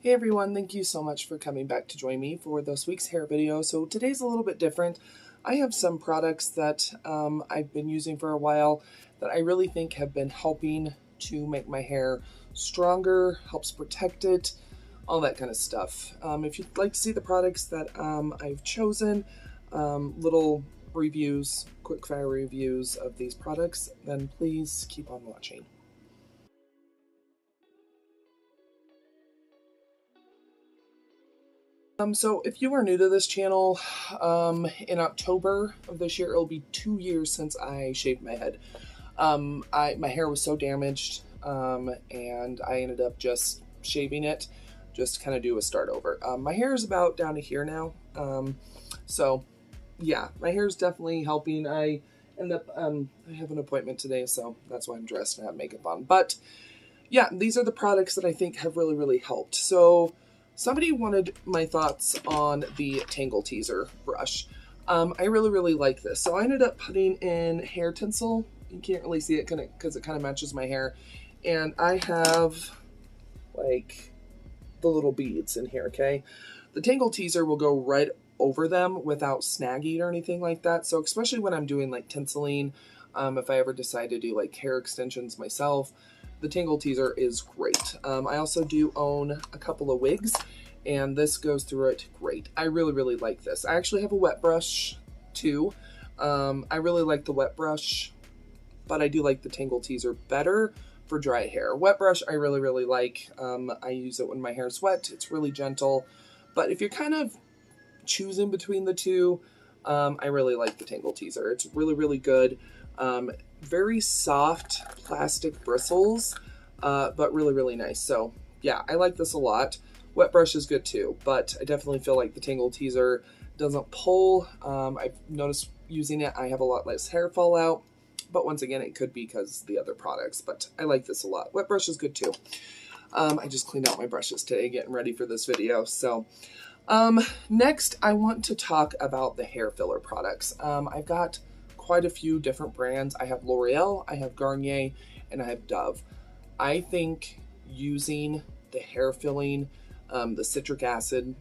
Hey everyone, thank you so much for coming back to join me for this week's hair video. So today's a little bit different. I have some products that I've been using for a while that I really think have been helping to make my hair stronger, helps protect it, all that kind of stuff. If you'd like to see the products that I've chosen, little reviews, quick fire reviews of these products, then please keep on watching. So if you are new to this channel, in October of this year, it'll be 2 years since I shaved my head. My hair was so damaged, and I ended up just shaving it, just to kind of do a start over. My hair is about down to here now, so yeah, my hair is definitely helping. I have an appointment today, so that's why I'm dressed and have makeup on. But yeah, these are the products that I think have really helped. So somebody wanted my thoughts on the Tangle Teaser brush. I really like this. So I ended up putting in hair tinsel. You can't really see it because it kind of matches my hair. And I have like the little beads in here, okay? The Tangle Teaser will go right over them without snagging or anything like that. So especially when I'm doing like tinseling, if I ever decide to do like hair extensions myself, the Tangle Teaser is great. I also do own a couple of wigs, and this goes through it great. I really like this. I actually have a wet brush too. I really like the wet brush, but I do like the Tangle Teaser better for dry hair. Wet brush I really like. I use it when my hair's wet. It's really gentle. But if you're kind of choosing between the two, I really like the Tangle Teaser. It's really good. Very soft plastic bristles, but really nice. So yeah, I like this a lot. Wet brush is good too, but I definitely feel like the Tangle Teaser doesn't pull. I've noticed using it, I have a lot less hair fallout, but once again, it could be because the other products, but I like this a lot. Wet brush is good too. I just cleaned out my brushes today, getting ready for this video. So next I want to talk about the hair filler products. I've got quite a few different brands. I have L'Oreal, I have Garnier, and I have Dove. I think using the hair filling, the citric acid,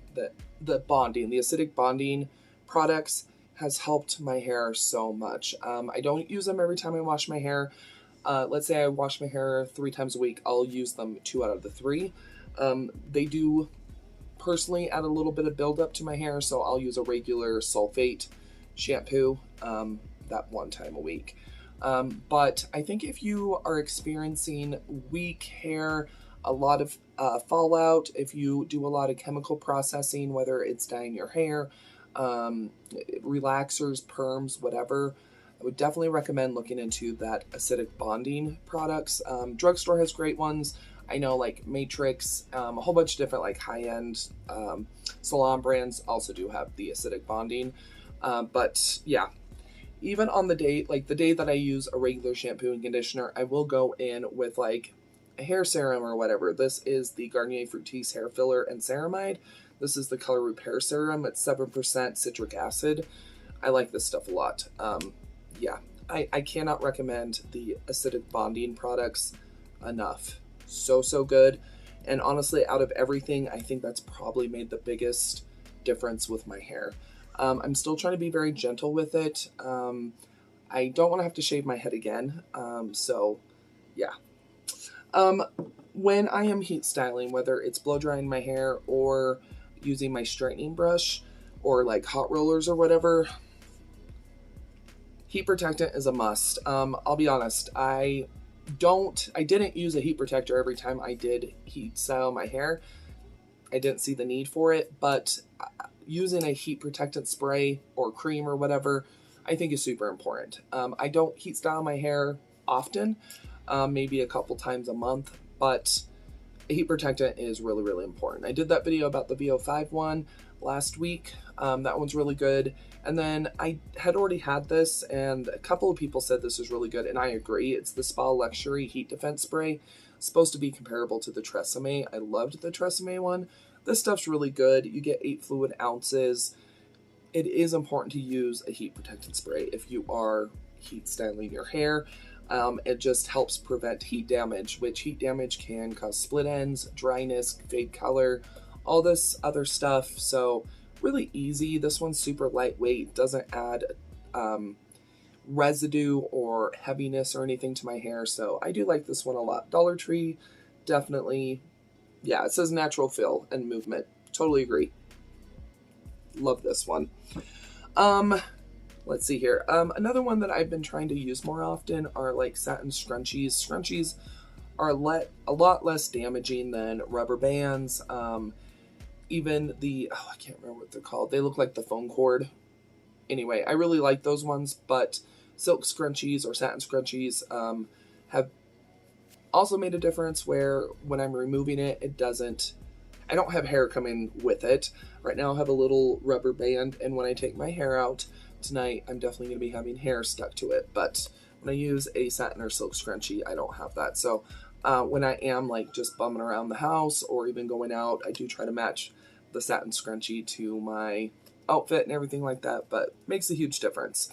the bonding, the acidic bonding products has helped my hair so much. I don't use them every time I wash my hair. Let's say I wash my hair 3 times a week, I'll use them 2 out of the 3. They do personally add a little bit of buildup to my hair, so I'll use a regular sulfate shampoo that 1 time a week. But I think if you are experiencing weak hair, a lot of fallout, if you do a lot of chemical processing, whether it's dyeing your hair, relaxers, perms, whatever, I would definitely recommend looking into that acidic bonding products. Drugstore has great ones. I know like Matrix, a whole bunch of different like high-end salon brands also do have the acidic bonding. But yeah, even on the day, like the day that I use a regular shampoo and conditioner, I will go in with like a hair serum or whatever. This is the Garnier Fructis Hair Filler and Ceramide. This is the Color Repair Serum. It's 7% citric acid. I like this stuff a lot. Yeah, I cannot recommend the acidic bonding products enough. So good. And honestly, out of everything, I think that's probably made the biggest difference with my hair. I'm still trying to be very gentle with it. I don't want to have to shave my head again. So yeah. When I am heat styling, whether it's blow drying my hair or using my straightening brush or like hot rollers or whatever, heat protectant is a must. I'll be honest, I didn't use a heat protector every time I did heat style my hair. I didn't see the need for it, but using a heat protectant spray or cream or whatever, I think is super important. I don't heat style my hair often, maybe a couple times a month, but a heat protectant is really important. I did that video about the VO5 one last week. That one's really good. And then I had already had this, and a couple of people said this is really good, and I agree. It's the Spa Luxury Heat Defense Spray. It's supposed to be comparable to the Tresemme. I loved the Tresemme one. This stuff's really good. You get 8 fluid ounces. It is important to use a heat protectant spray if you are heat styling your hair. It just helps prevent heat damage, which heat damage can cause split ends, dryness, fade color, all this other stuff. So really easy. This one's super lightweight, doesn't add residue or heaviness or anything to my hair. So I do like this one a lot. Dollar Tree, definitely. Yeah, it says natural fill and movement. Totally agree. Love this one. Let's see here. Another one that I've been trying to use more often are like satin scrunchies. Scrunchies are a lot less damaging than rubber bands. Even the, I can't remember what they're called. They look like the phone cord. Anyway, I really like those ones, but silk scrunchies or satin scrunchies have also made a difference where when I'm removing it, I don't have hair coming with it. Right now I have a little rubber band, and when I take my hair out tonight, I'm definitely going to be having hair stuck to it. But when I use a satin or silk scrunchie, I don't have that. So when I am like just bumming around the house or even going out, I do try to match the satin scrunchie to my outfit and everything like that, but makes a huge difference.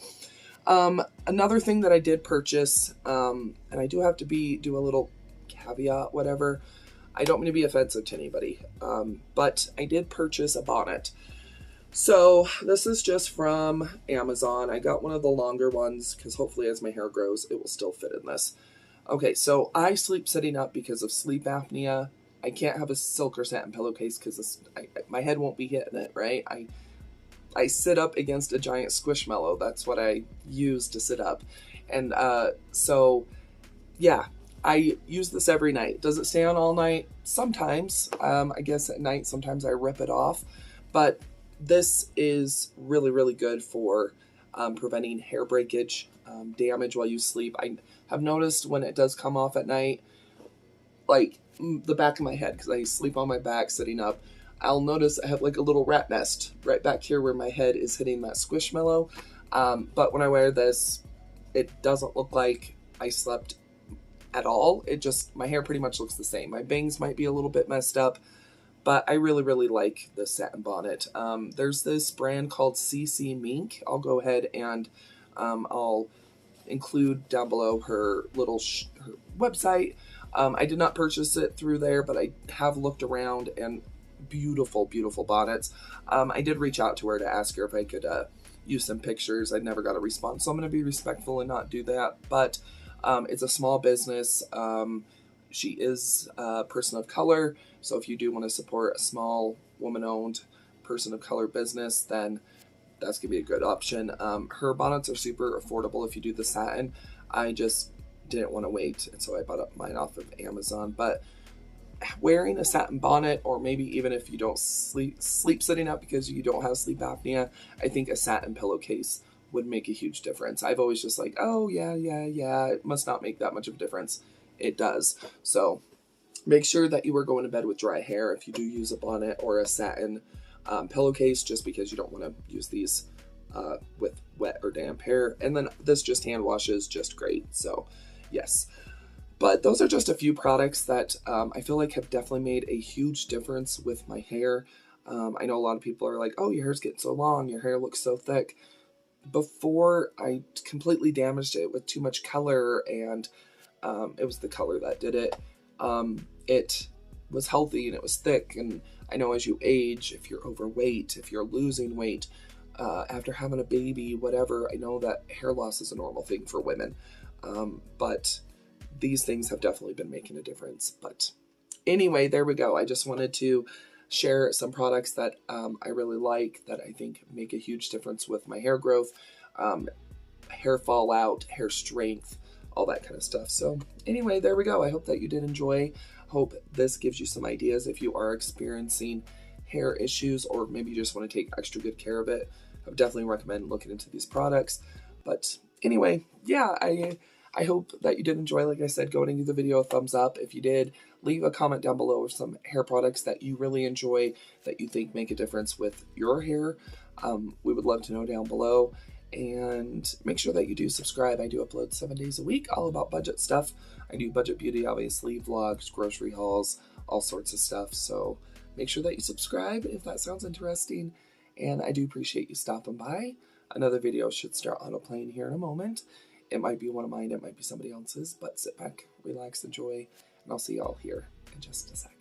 Another thing that I did purchase, and I do have to do a little caveat, whatever. I don't mean to be offensive to anybody, but I did purchase a bonnet. So this is just from Amazon. I got one of the longer ones because hopefully as my hair grows, it will still fit in this. Okay, so I sleep sitting up because of sleep apnea. I can't have a silk or satin pillowcase because my head won't be hitting it, right? I sit up against a giant squishmallow. That's what I use to sit up. And so, yeah, I use this every night. Does it stay on all night? Sometimes. I guess at night, sometimes I rip it off. But this is really, really good for preventing hair breakage, damage while you sleep. I have noticed when it does come off at night, like the back of my head, because I sleep on my back sitting up, I'll notice I have like a little rat nest right back here where my head is hitting that squishmallow. But when I wear this, it doesn't look like I slept at all. My hair pretty much looks the same. My bangs might be a little bit messed up, but I really, really like this satin bonnet. There's this brand called CC Mink. I'll go ahead and I'll include down below her little her website. I did not purchase it through there, but I have looked around, and beautiful, beautiful bonnets. I did reach out to her to ask her if I could use some pictures. I never got a response, so I'm going to be respectful and not do that. But it's a small business. She is a person of color, so if you do want to support a small woman-owned person of color business, then that's going to be a good option. Her bonnets are super affordable if you do the satin. I just didn't want to wait, and so I bought up mine off of Amazon. But wearing a satin bonnet, or maybe even if you don't sleep sitting up because you don't have sleep apnea, I think a satin pillowcase would make a huge difference. I've always just like, oh yeah, it must not make that much of a difference. It does. So make sure that you are going to bed with dry hair if you do use a bonnet or a satin pillowcase, just because you don't want to use these with wet or damp hair. And then this just hand washes just great. So yes. But those are just a few products that I feel like have definitely made a huge difference with my hair. I know a lot of people are like, oh, your hair's getting so long, your hair looks so thick. Before, I completely damaged it with too much color, and it was the color that did it. It was healthy and it was thick, and I know as you age, if you're overweight, if you're losing weight, after having a baby, whatever, I know that hair loss is a normal thing for women. But these things have definitely been making a difference. But anyway, there we go. I just wanted to share some products that I really like, that I think make a huge difference with my hair growth, hair fallout, hair strength, all that kind of stuff. So anyway, there we go. I hope that you did enjoy. Hope this gives you some ideas if you are experiencing hair issues, or maybe you just want to take extra good care of it. I would definitely recommend looking into these products. But anyway, yeah, I hope that you did enjoy. Like I said, go ahead and give the video a thumbs up. If you did, leave a comment down below of some hair products that you really enjoy, that you think make a difference with your hair. We would love to know down below. And make sure that you do subscribe. I do upload 7 days a week, all about budget stuff. I do budget beauty, obviously, vlogs, grocery hauls, all sorts of stuff. So make sure that you subscribe if that sounds interesting. And I do appreciate you stopping by. Another video should start autoplaying here in a moment. It might be one of mine, it might be somebody else's, but sit back, relax, enjoy, and I'll see y'all here in just a sec.